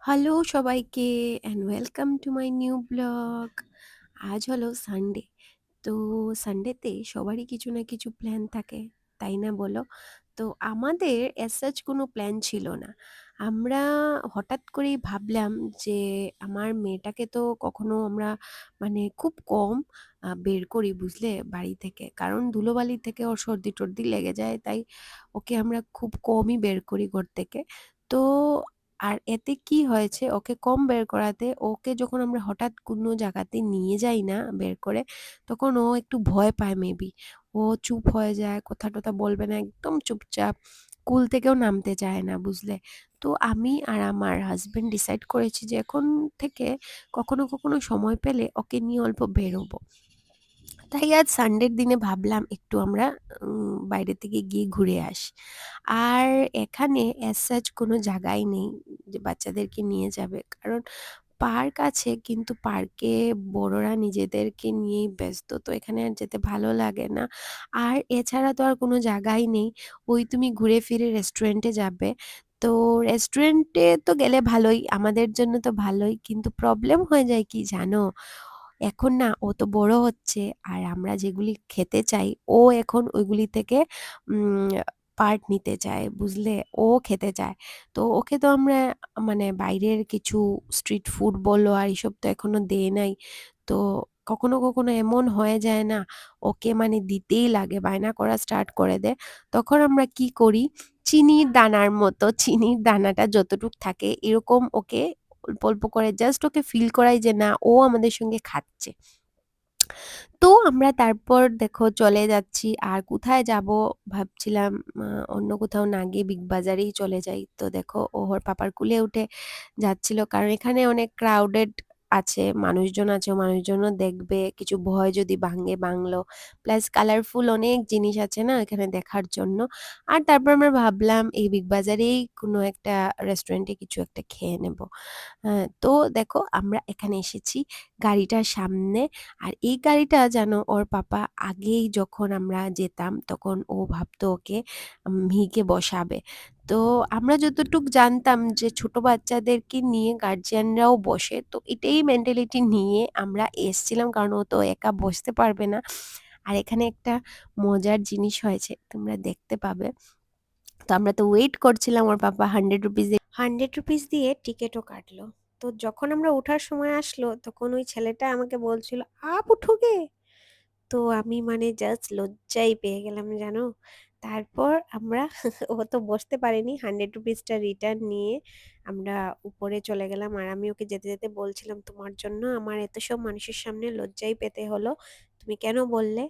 Hello সবাইকে and welcome to my new blog. আজ হলো সানডে। তো সানডেতে সবারই কিছু না কিছু প্ল্যান থাকে, তাই না বলো? তো আমাদের অ্যাজ সাচ কোনো প্ল্যান ছিল না। আমরা হঠাৎ করেই ভাবলাম যে আমার মেয়েটাকে তো কখনো আমরা খুব কম বের করি, বুঝলে, বাড়ি থেকে। কারণ ধুলোবালি থেকে ওর সর্দি-টর্দি লেগে যায়, তাই ওকে আমরা খুব কমই বের করি ঘর থেকে। তো আর এতে কি হয়েছে, ওকে কম বের করাতে ওকে যখন আমরা হঠাৎ কোনো জায়গাতে নিয়ে যাই না বের করে, তখন ও একটু ভয় পায় মেবি। ও চুপ হয়ে যায়, কথা-টথা বলবে না, একদম চুপচাপ। কুল থেকেও নামতে চায় না, বুঝলে? তো আমি আর আমার হাসব্যান্ড ডিসাইড করেছি যে এখন থেকে কখনো কখনো সময় পেলে ওকে নিয়ে অল্প বেরোবো। তাই আজ সানডের দিনে ভাবলাম একটু আমরা বাইরে থেকে গিয়ে ঘুরে আসি। আর এখানে অ্যাজ সাচ কোনো জায়গাই নেই যে বাচ্চাদেরকে নিয়ে যাবে। কারণ পার্ক আছে, কিন্তু পার্কে বড়রা নিজেদেরকে নিয়েই ব্যস্ত। তো এখানে আর যেতে ভালো লাগে না। আর এছাড়া তো আর কোনো জায়গাই নেই। ওই তুমি ঘুরে ফিরে রেস্টুরেন্টে যাবে। তো রেস্টুরেন্টে তো গেলে ভালোই, আমাদের জন্য তো ভালোই। কিন্তু প্রবলেম হয়ে যায় কি জানো? এখন না ও তো বড় হচ্ছে, আর আমরা যেগুলি খেতে চাই ও এখন ওইগুলি থেকে উম পার্ট নিতে চায়, বুঝলে? ও খেতে চায়। তো ওকে তো আমরা বাইরের কিছু স্ট্রিট ফুড বলো আর এসব তো এখনো দেই নাই। তো কখনো কখনো এমন হয়ে যায় না, ওকে দিতেই লাগে, বায়না করা স্টার্ট করে দেয়। তখন আমরা কি করি, চিনির দানার মতো, চিনির দানাটা যতটুক থাকে এরকম ওকে অল্প অল্প করে জাস্ট ওকে ফিল করাই যে না, ও আমাদের সঙ্গে খাচ্ছে। তো আমরা তারপর দেখো চলে যাচ্ছি। আর কোথায় যাব ভাবছিলাম, অন্য কোথাও না গিয়ে বিগ বাজারেই চলে যাই। তো দেখো ও ওর পাপার কুলে উঠে যাচ্ছিল, কারণ এখানে অনেক ক্রাউডেড আছে, মানুষজন আছে, ও মানুষজনও দেখবে, কিছু ভয় যদি ভাঙে ভাঙলো। প্লাস কালারফুল অনেক জিনিস আছে না এখানে দেখার জন্য। আর তারপর আমরা ভাবলাম এই বিগ বাজারেই কোনো একটা রেস্টুরেন্টে কিছু একটা খেয়ে নেব। হ্যাঁ, তো দেখো আমরা এখানে এসেছি গাড়িটার সামনে। আর এই গাড়িটা যেন ওর পাপা আগেই যখন আমরা যেতাম তখন ও ভাবতো ওকে মিহিকে বসাবে। তো আমরা যতটুক জানতাম যে ছোট বাচ্চাদেরকে নিয়ে গার্জিয়ানরাও বসে, তো এটাই মেন্টালিটি নিয়ে আমরা এসছিলাম, কারণ ও তো একা বসতে পারবে না। আর এখানে একটা মজার জিনিস হয়েছে, তোমরা দেখতে পাবে। তো আমরা তো ওয়েট করছিলাম, ওর পাপা 100 দিয়ে টিকিটও কাটলো। তো যখন আমরা ওঠার সময় আসলো তখন ওই ছেলেটা আমাকে বলছিল, আপ উঠোগে। তো আমি জাস্ট লজ্জাই পেয়ে গেলাম, জানো। তারপর আমরা ও তো বসতে পারিনি, 100 রুপিসটা রিটার্ন নিয়ে আমরা উপরে চলে গেলাম। আর আমি ওকে যেতে যেতে বলছিলাম, তোমার জন্য আমার এত সব মানুষের সামনে লজ্জাই পেতে হলো, তুমি কেন বললে?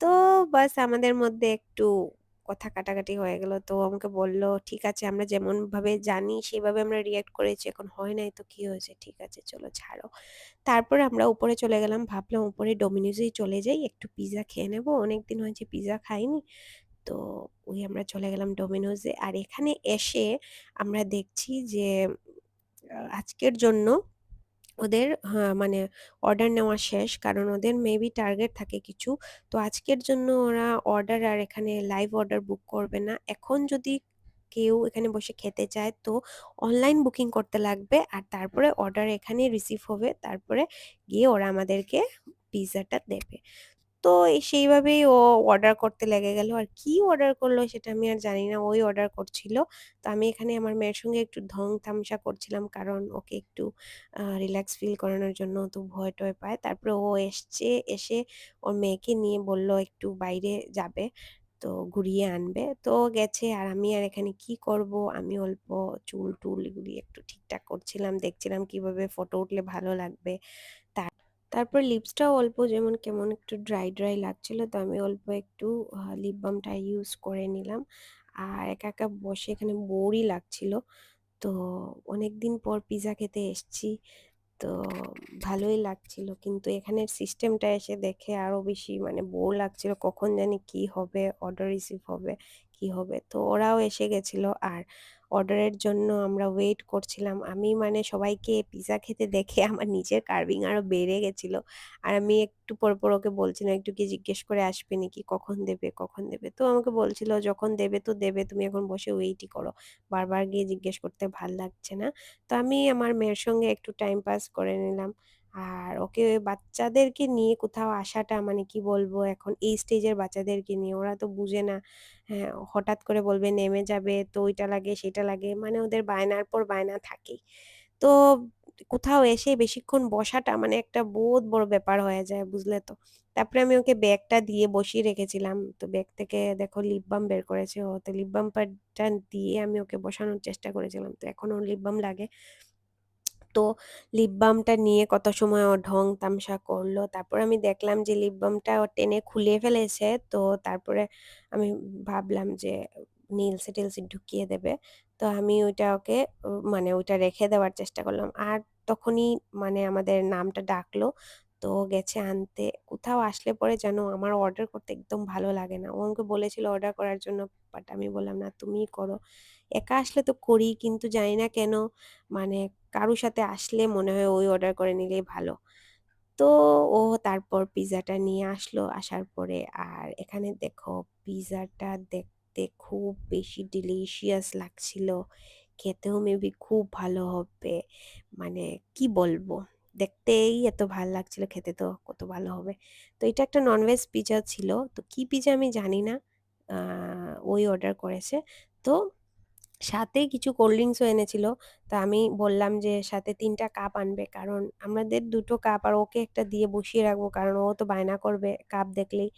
তো বাস আমাদের মধ্যে একটু কথা কাটাকাটি হয়ে গেল। তো ও আমাকে বলল, ঠিক আছে, আমরা যেমন ভাবে জানি সেভাবে আমরা রিয়াক্ট করেছি, এখন হয় নাই তো কি হয়েছে, ঠিক আছে চলো ছাড়ো। তারপর আমরা উপরে চলে গেলাম, ভাবলাম উপরে ডোমিনোজেই চলে যাই, একটু পিৎজা খেয়ে নেবো, অনেকদিন হয়েছে পিৎজা খাইনি। তো ওই আমরা চলে গেলাম ডোমিনোজে। আর এখানে এসে আমরা দেখছি যে আজকের জন্য ওদের, হ্যাঁ, অর্ডার নেওয়া শেষ, কারণ ওদের মেবি টার্গেট থাকে কিছু। তো আজকের জন্য ওরা অর্ডার আর এখানে লাইভ অর্ডার বুক করবে না। এখন যদি কেউ এখানে বসে খেতে চায় তো অনলাইন বুকিং করতে লাগবে, আর তারপরে অর্ডার এখানে রিসিভ হবে, তারপরে গিয়ে ওরা আমাদেরকে পিৎজাটা দেবে। তো সেইভাবেই ও অর্ডার করতে লেগে গেল। আর কি অর্ডার করলো সেটা আমি আর জানি না, ওই অর্ডার করছিল। তো আমি এখানে আমার মেয়ের সঙ্গে একটু ঢং তামাশা করছিলাম, কারণ ওকে একটু রিল্যাক্স ফিল করানোর জন্য, তো ভয় টয় পায়। তারপরে ও এসছে, এসে ওর মেয়েকে নিয়ে বলল একটু বাইরে যাবে, তো ঘুরিয়ে আনবে। তো ও গেছে, আর আমি আর এখানে কি করব, আমি অল্প চুল টুল এগুলি একটু ঠিকঠাক করছিলাম, দেখছিলাম কিভাবে ফটো উঠলে ভালো লাগবে। তারপর লিপসটাও অল্প যেমন কেমন একটু ড্রাই ড্রাই লাগছিল, তো আমি অল্প একটু লিপ বামটা ইউজ করে নিলাম। আর একা একা বসে এখানে বোরই লাগছিল। তো অনেকদিন পর পিৎজা খেতে এসেছি, তো ভালোই লাগছিল, কিন্তু এখানের সিস্টেমটা এসে দেখে আরো বেশি বোর লাগছিল, কখন জানি কি হবে, অর্ডার রিসিভ হবে কি হবে। তো ওরাও এসে গেছিল, আর অর্ডারের জন্য আমরা ওয়েট করছিলাম। আমি মানে সবাইকে পিজ্জা খেতে দেখে আমার নিজের কার্ভিং আরো বেড়ে গেছিল। আর আমি একটু পর ওকে বলছিলাম, "একটু কি জিজ্ঞেস করে আসবে নাকি? কখন দেবে, কখন দেবে?" তো আমাকে বলছিল, "যখন দেবে তো দেবে। তুমি এখন বসে ওয়েটই করো। বারবার গিয়ে জিজ্ঞেস করতে ভাল লাগছে না।" তো আমি আমার মেয়ের সঙ্গে একটু টাইম পাস করে নিলাম। আর ওকে বাচ্চাদেরকে নিয়ে কোথাও আসাটা মানে কি বলবো, এখন এই স্টেজের বাচ্চাদেরকে নিয়ে ওরা তো বুঝে না। হ্যাঁ, হঠাৎ করে বলবে নেমে যাবে, তো ওইটা লাগে সেটা লাগে। মানে ওদের বায়নার পর বায়না থাকেই। তো কোথাও এসে বেশিক্ষণ বসাটা মানে একটা বহুত বড় ব্যাপার হয়ে যায়, বুঝলে তো? তারপরে আমি ওকে ব্যাগটা দিয়ে বসিয়ে রেখেছিলাম। তো ব্যাগ থেকে দেখো লিপ বাম বের করেছে ও। তো লিপ বামটা দিয়ে আমি ওকে বসানোর চেষ্টা করেছিলাম। তো এখন ওর লিপ বাম লাগে। তো লিপ বামটা নিয়ে কত সময় ও ঢং তামাশা করলো। তারপর আমি দেখলাম যে লিপ বামটা ও টেনে খুলে ফেলেছে। তো তারপরে আমি ভাবলাম যে নেইলসে-টেলসে ঢুকিয়ে দেবে। তো আমি ওইটা ওকে মানে ওইটা রেখে দেওয়ার চেষ্টা করলাম। আর তখনই মানে আমাদের নামটা ডাকলো। তো ও গেছে আনতে। কোথাও আসলে পরে যেন আমার অর্ডার করতে একদম ভালো লাগে না। ও আমাকে বলেছিল অর্ডার করার জন্য, বাট আমি বললাম, "না, তুমিই করো।" একা আসলে তো করি, কিন্তু জানি না কেন মানে কারো সাথে আসলে মনে হয় ওই অর্ডার করে নিলেই ভালো। তো ও তারপর পিজ্জাটা নিয়ে আসলো। আসার পরে আর এখানে দেখো পিজ্জাটা দেখতে খুব বেশি ডিলিশিয়াস লাগছিল। খেতেও মেবি খুব ভালো হবে। মানে কি বলবো? দেখতেই এত ভাল লাগছিল, খেতে তো কত ভালো হবে। তো এটা একটা ননভেজ পিজ্জা ছিল। তো কি পিজ্জা আমি জানি না। আ ওই অর্ডার করেছে। তো সাথে কিছু কোল্ড ড্রিংকসও এনেছিল। তো আমি বললাম যে সাথে ৩ টা কাপ আনবে। কারণ আমাদের ২ টো কাপ আর ওকে একটা দিয়ে বসিয়ে রাখবো। কারণ ও তো বায়না করবে কাপ দেখলেই।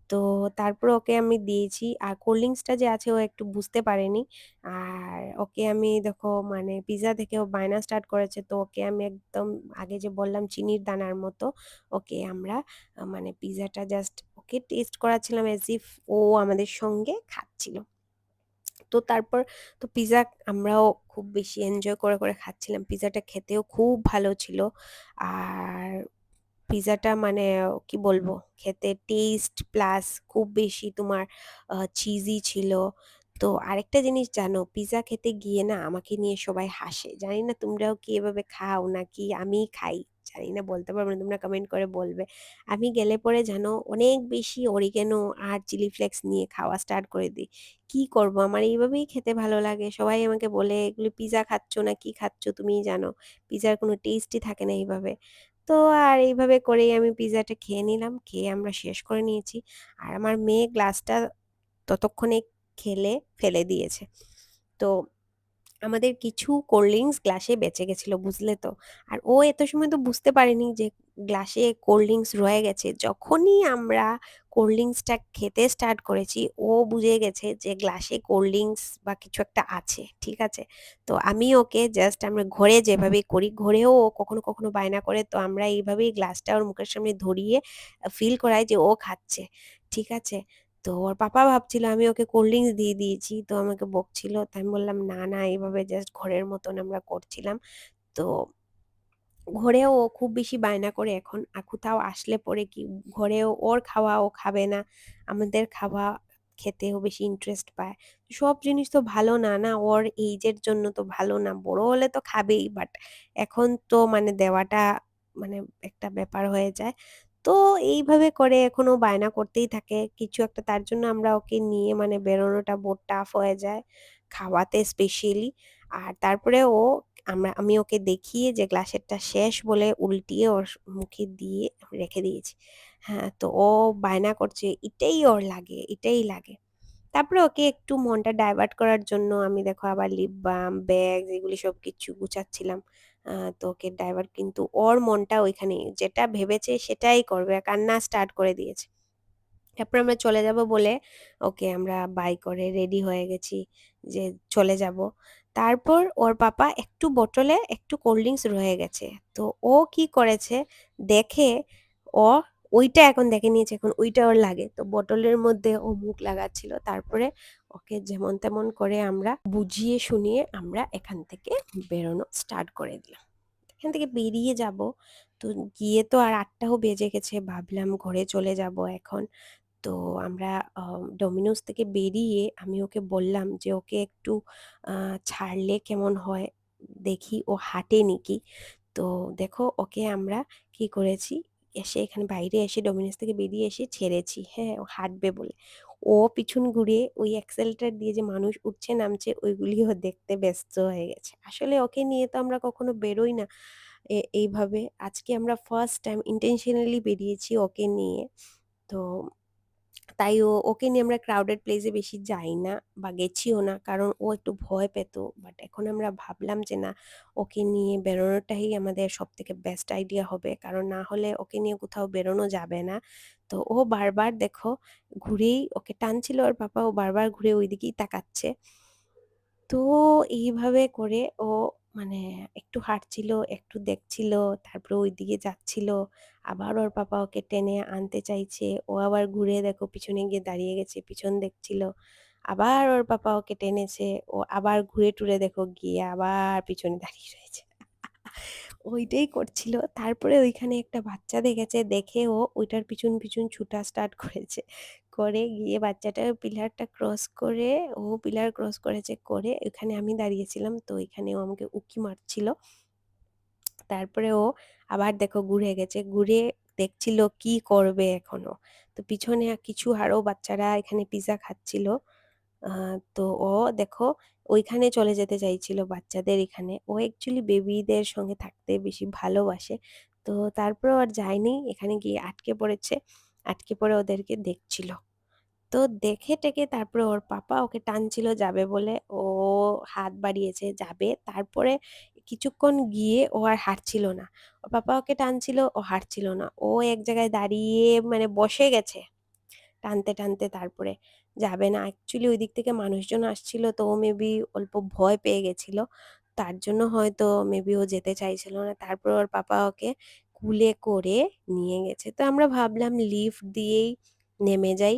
তো তারপরে ওকে আমি দিয়েছি। আর কোল্ড ড্রিংকসটা যে আছে ও একটু বুঝতে পারেনি। আর ওকে আমি দেখো মানে পিজ্জা দেখে ও বায়না স্টার্ট করেছে। তো ওকে আমি একদম আগে যে বললাম চিনির দানার মতো ওকে আমরা মানে পিজ্জাটা জাস্ট ওকে টেস্ট করাচ্ছিলাম অ্যাজ ইফ ও আমাদের সঙ্গে খাচ্ছিল। তো তারপর তো পিজ্জা আমরাও খুব বেশি এনজয় করে খাচ্ছিলাম। পিজ্জাটা খেতেও খুব ভালো ছিল। আর পিজ্জাটা মানে কি বলবো? খেতে টেস্ট প্লাস খুব বেশি তোমার চিজি ছিল। তো আরেকটা জিনিস জানো? পিজ্জা খেতে গিয়ে না আমাকে নিয়ে সবাই হাসে। জানি না তোমরাও কি এভাবে খাও নাকি আমিই খাই? জানি না, বলতে পারবো না। তোমরা কমেন্ট করে বলবে। আমি গেলে পরে জানো অনেক বেশি অরিগ্যানো আর চিলি ফ্লেক্স নিয়ে খাওয়া স্টার্ট করে দিই। কি করব? আমার এইভাবেই খেতে ভালো লাগে। সবাই আমাকে বলে, "এগুলো পিজ্জা খাচ্ছ না কি খাচ্ছ তুমিই জানো। পিজ্জার কোনো টেস্টই থাকে না এইভাবে।" তো আর এইভাবে করেই আমি পিজ্জাটা খেয়ে নিলাম। খেয়ে আমরা শেষ করে নিয়েছি। আর আমার মেয়ে গ্লাসটা ততক্ষণে খেলে ফেলে দিয়েছে। তো আমাদের কিছু কোল্ড ড্রিংকস গ্লাসে বেঁচে গেছিল, বুঝলে তো? আর ও এত সময় তো বুঝতে পারেনি যে গ্লাসে কোল্ড ড্রিংকস রয়ে গেছে। যখনই আমরা কোল্ড ড্রিংকসটা খেতে স্টার্ট করেছি, ও বুঝে গেছে যে গ্লাসে কোল্ড ড্রিংকস বা কিছু একটা আছে। ঠিক আছে? তো আমি ওকে জাস্ট আমরা ঘরে যেভাবে করি, ঘরেও ও কখনো বায়না করে। তো আমরা এইভাবেই গ্লাসটা ওর মুখের সামনে ধরিয়ে ফিল করাই যে ও খাচ্ছে। ঠিক আছে? তো ওর পাপা ভাবছিল আমি ওকে কোল্ড ড্রিংকস দিয়ে দিয়েছি। তো আমাকে বকছিল। তো আমি বললাম, "না, না, এভাবে জাস্ট ঘরের মতন আমরা করছিলাম।" তো ঘরেও ও খুব বেশি বায়না করে এখন। আর কোথাও আসলে পরে কি ঘরেও ওর খাওয়া ও খাবে না। আমাদের খাওয়া খেতেও বেশি ইন্টারেস্ট পায়। সব জিনিস তো ভালো না, না? ওর এইজের জন্য তো ভালো না। বড় হলে তো খাবেই। বাট এখন তো মানে দেওয়াটা মানে একটা ব্যাপার হয়ে যায়। তো এইভাবে করে এখন ও বায়না করতেই থাকে। কিছু একটা তার জন্য আমরা ওকে নিয়ে মানে বেরোনোটা বহুত টাফ হয়ে যায়। খাওয়াতে স্পেশালি। আর তারপরে আমি ওকে দেখিয়ে যে গ্লাসেরটা শেষ বলে উল্টিয়ে ওর মুখে দিয়ে রেখে দিয়েছি। হ্যাঁ, তো ও বায়না করছে এটাই ওর লাগে, এটাই লাগে। তারপরে ওকে একটু মনটা ডাইভার্ট করার জন্য আমি দেখো আবার লিপ বাম, ব্যাগ এগুলি সবকিছু গুছাচ্ছিলাম। তো ওকে ডাইভার্ট, কিন্তু ওর মনটা ওইখানেই। যেটা ভেবেছে সেটাই করবে। কান্না স্টার্ট করে দিয়েছে। তারপর আমরা চলে যাব বলে ওকে আমরা বাই করে রেডি হয়ে গেছি যে চলে যাব। তারপর ওর পাপা একটু বোতলে একটু কোল্ড ড্রিংকস রয়ে গেছে। তো ও কি করেছে দেখে ও ওইটা এখন দেখে নিয়েছে, এখন ওইটা ওর লাগে। তো বোতলের মধ্যে ও মুখ লাগাচ্ছিল। তারপরে ওকে যেমন তেমন করে আমরা বুঝিয়ে শুনিয়ে আমরা এখান থেকে বেরোনো স্টার্ট করে দিলাম। এখান থেকে বেরিয়ে যাব। তো গিয়ে তো আর ৮টাও বেজে গেছে। ভাবলাম ঘরে চলে যাব এখন। তো আমরা ডোমিনোজ থেকে বেরিয়ে আমি ওকে বললাম যে, "ওকে একটু ছাড়লে কেমন হয়? দেখি ও হাঁটে নাকি?" তো দেখো ওকে আমরা কি করেছি, এসে এখানে বাইরে এসে ডোমিনোজ থেকে বেরিয়ে এসে ছেড়েছি, হ্যাঁ? ও হাঁটবে বলে। ও পিছন ঘুরে ওই অ্যাক্সেলেটর দিয়ে যে মানুষ উঠছে নামছে ওইগুলিও দেখতে ব্যস্ত হয়ে গেছে। আসলে ওকে নিয়ে তো আমরা কখনো বেরোই না এইভাবে। আজকে আমরা ফার্স্ট টাইম ইনটেনশনালি বেরিয়েছি ওকে নিয়ে। তো তাই ওকে নিয়ে আমরা ক্রাউডেড প্লেসে বেশি যাই না বা গেছিও না। কারণ ও একটু ভয় পেত। বাট এখন আমরা ভাবলাম যে না, ওকে নিয়ে বেরোনোটাই আমাদের সবথেকে বেস্ট আইডিয়া হবে। কারণ না হলে ওকে নিয়ে কোথাও বেরোনো যাবে না। তো ও বারবার দেখো ঘুরেই ওকে টানছিল ওর পাপা, ও বারবার ঘুরে ওইদিকেই তাকাচ্ছে। তো এইভাবে করে ও মানে একটু হাঁটছিল, একটু দেখছিল, তারপরে ওইদিকে যাচ্ছিল। আবার ওর পাপা ওকে টেনে আনতে চাইছে। ও আবার ঘুরে দেখো পিছনে গিয়ে দাঁড়িয়ে গেছে, পিছন দেখছিল। আবার ওর পাপা ওকে টেনেছে। ও আবার ঘুরে টুরে দেখো গিয়ে আবার পিছনে দাঁড়িয়ে রয়েছে। ওইটাই করছিল। তারপরে ওইখানে একটা বাচ্চা দেখেছে, দেখে ও ওইটার পিছন, পিছন ছুটা স্টার্ট করেছে। করে গিয়ে বাচ্চাটা পিলারটা ক্রস করে, ও পিলার ক্রস করেছে, করে ওখানে আমি দাঁড়িয়েছিলাম। তো ওইখানে ও আমাকে উঁকি মারছিল। তারপরে ও আবার দেখো ঘুরে গেছে। ঘুরে দেখছিল কি করবে এখন ও। তো পিছনে কিছু আরো বাচ্চারা এখানে পিজ্জা খাচ্ছিল। আ তো ও দেখো ওইখানে চলে যেতে চাইছিল বাচ্চাদের এখানে। ও অ্যাকচুয়ালি বেবিদের সঙ্গে থাকতে বেশি ভালোবাসে। তো তারপরেও আর যায়নি। এখানে গিয়ে আটকে পড়েছে। আটকে পড়ে ওদেরকে দেখছিল। তো দেখে-টেখে তারপরে ওর পাপা ওকে টানছিল যাবে বলে। ও হাত বাড়িয়েছে যাবে। তারপরে কিছুক্ষণ গিয়ে ও আর হাঁটছিল না। ওর পাপা ওকে টানছিল, ও হাঁটছিল না। ও এক জায়গায় দাঁড়িয়ে মানে বসে গেছে। টানতে, টানতে তারপরে যাবে না। অ্যাকচুয়ালি ওই দিক থেকে মানুষজন আসছিল, তো ও মেবি অল্প ভয় পেয়ে গেছিল। তার জন্য হয়তো মেবি ও যেতে চাইছিল না। তারপর ওর পাপা ওকে কুলে করে নিয়ে গেছে। তো আমরা ভাবলাম লিফট দিয়েই নেমে যাই।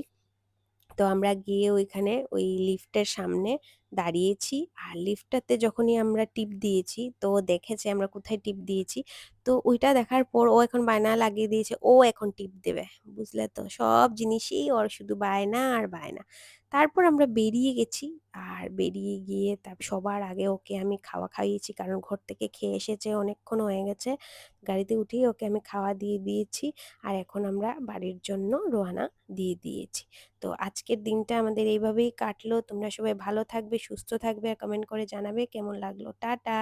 তো আমরা গিয়ে ওইখানে ওই লিফটের সামনে দাঁড়িয়েছি। আর লিফটটাতে যখনই আমরা টিপ দিয়েছি, তো ও দেখেছে আমরা কোথায় টিপ দিয়েছি। তো ওইটা দেখার পর ও এখন বায়না লাগিয়ে দিয়েছে, ও এখন টিপ দেবে। বুঝলে তো? সব জিনিসেই ওর শুধু বায়না আর বায়না। তারপর আমরা বেরিয়ে গেছি। আর বেরিয়ে গিয়ে সবার আগে ওকে আমি খাওয়া খাইয়েছি। কারণ ঘর থেকে খেয়ে এসেছে, অনেকক্ষণ হয়ে গেছে। গাড়িতে উঠেই ওকে আমি খাওয়া দিয়ে দিয়েছি। আর এখন আমরা বাড়ির জন্য রওনা দিয়ে দিয়েছি। তো আজকের দিনটা আমাদের এইভাবেই কাটলো। তোমরা সবাই ভালো থাকবে, সুস্থ থাকবে আর কমেন্ট করে জানাবে কেমন লাগলো। টাটা।